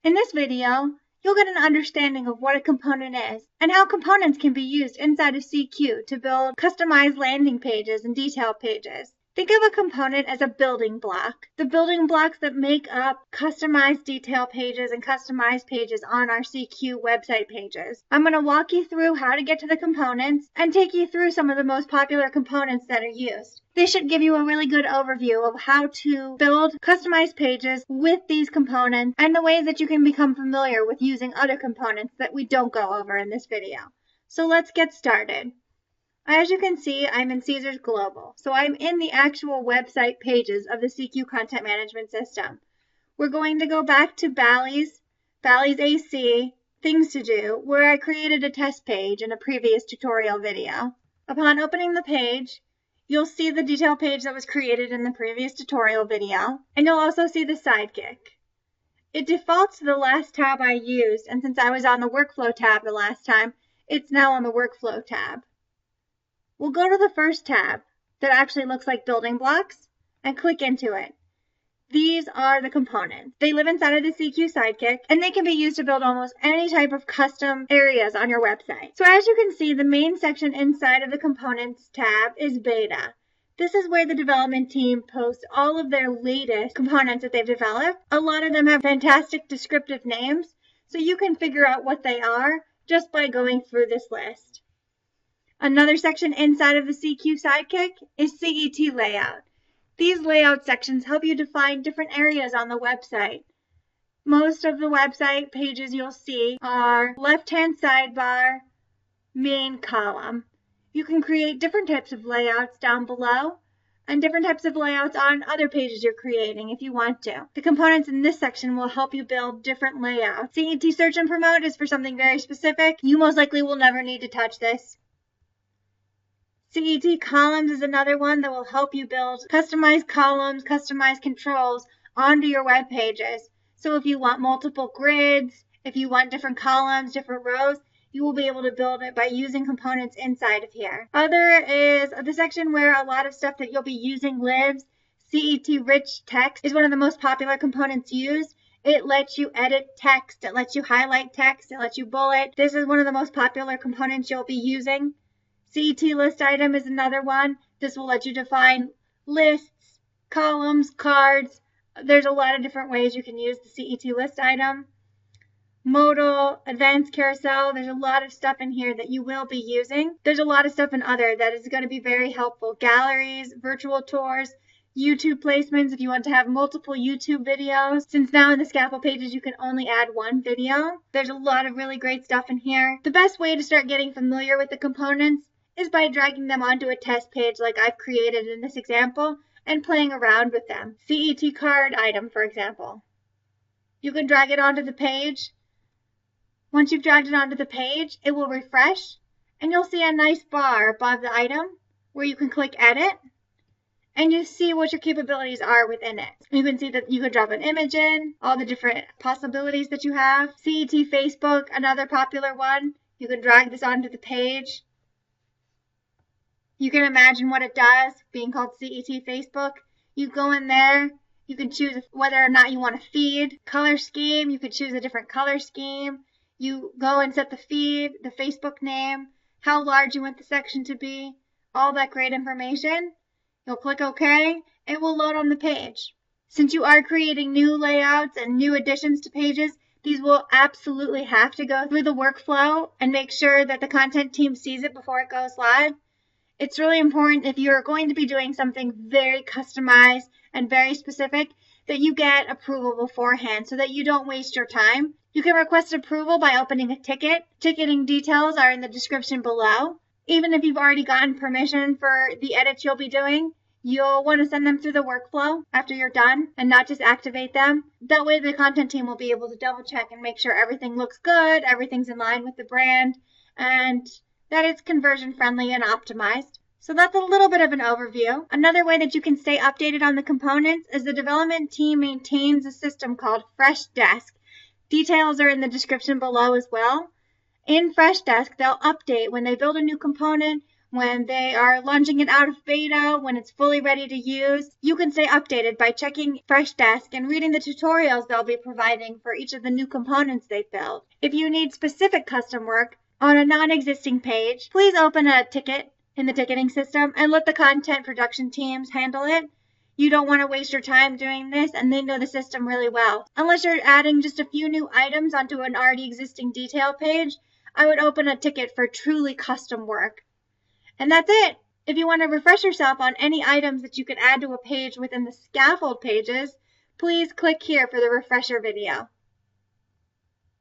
In this video, you'll get an understanding of what a component is and how components can be used inside of CQ to build customized landing pages and detail pages. Think of a component as a building block, the building blocks that make up customized detail pages and customized pages on our CQ website pages. I'm going to walk you through how to get to the components and take you through some of the most popular components that are used. This should give you a really good overview of how to build customized pages with these components and the ways that you can become familiar with using other components that we don't go over in this video. So let's get started. As you can see, I'm in Caesars Global, so I'm in the actual website pages of the CQ content management system. We're going to go back to Bally's AC, Things to Do, where I created a test page in a previous tutorial video. Upon opening the page, you'll see the detail page that was created in the previous tutorial video, and you'll also see the sidekick. It defaults to the last tab I used, and since I was on the workflow tab the last time, it's now on the workflow tab. We'll go to the first tab that actually looks like building blocks and click into it. These are the components. They live inside of the CQ Sidekick, and they can be used to build almost any type of custom areas on your website. So as you can see, the main section inside of the components tab is beta. This is where the development team posts all of their latest components that they've developed. A lot of them have fantastic descriptive names, so you can figure out what they are just by going through this list. Another section inside of the CQ Sidekick is CET layout. These layout sections help you define different areas on the website. Most of the website pages you'll see are left-hand sidebar, main column. You can create different types of layouts down below and different types of layouts on other pages you're creating if you want to. The components in this section will help you build different layouts. CET Search and Promote is for something very specific. You most likely will never need to touch this. CET Columns is another one that will help you build customized columns, customized controls onto your web pages. So if you want multiple grids, if you want different columns, different rows, you will be able to build it by using components inside of here. Other is the section where a lot of stuff that you'll be using lives. CET Rich Text is one of the most popular components used. It lets you edit text, it lets you highlight text, it lets you bullet. This is one of the most popular components you'll be using. CET List Item is another one. This will let you define lists, columns, cards. There's a lot of different ways you can use the CET List Item. Modal, Advanced Carousel, there's a lot of stuff in here that you will be using. There's a lot of stuff in other that is going to be very helpful. Galleries, virtual tours, YouTube placements if you want to have multiple YouTube videos. Since now in the scaffold pages you can only add one video, there's a lot of really great stuff in here. The best way to start getting familiar with the components is by dragging them onto a test page like I've created in this example and playing around with them. CET Card Item, for example. You can drag it onto the page. Once you've dragged it onto the page, it will refresh and you'll see a nice bar above the item where you can click Edit and you see what your capabilities are within it. You can see that you can drop an image in, all the different possibilities that you have. CET Facebook, another popular one. You can drag this onto the page. You can imagine what it does, being called CET Facebook. You go in there, you can choose whether or not you want to feed. Color scheme, you could choose a different color scheme. You go and set the feed, the Facebook name, how large you want the section to be, all that great information. You'll click OK, it will load on the page. Since you are creating new layouts and new additions to pages, these will absolutely have to go through the workflow and make sure that the content team sees it before it goes live. It's really important if you're going to be doing something very customized and very specific that you get approval beforehand so that you don't waste your time. You can request approval by opening a ticket. Ticketing details are in the description below. Even if you've already gotten permission for the edits you'll be doing, you'll want to send them through the workflow after you're done and not just activate them. That way the content team will be able to double check and make sure everything looks good, everything's in line with the brand, and that it's conversion friendly and optimized. So that's a little bit of an overview. Another way that you can stay updated on the components is the development team maintains a system called Freshdesk. Details are in the description below as well. In Freshdesk, they'll update when they build a new component, when they are launching it out of beta, when it's fully ready to use. You can stay updated by checking Freshdesk and reading the tutorials they'll be providing for each of the new components they build. If you need specific custom work on a non-existing page, please open a ticket in the ticketing system and let the content production teams handle it. You don't want to waste your time doing this, and they know the system really well. Unless you're adding just a few new items onto an already existing detail page, I would open a ticket for truly custom work. And that's it. If you want to refresh yourself on any items that you could add to a page within the scaffold pages, please click here for the refresher video.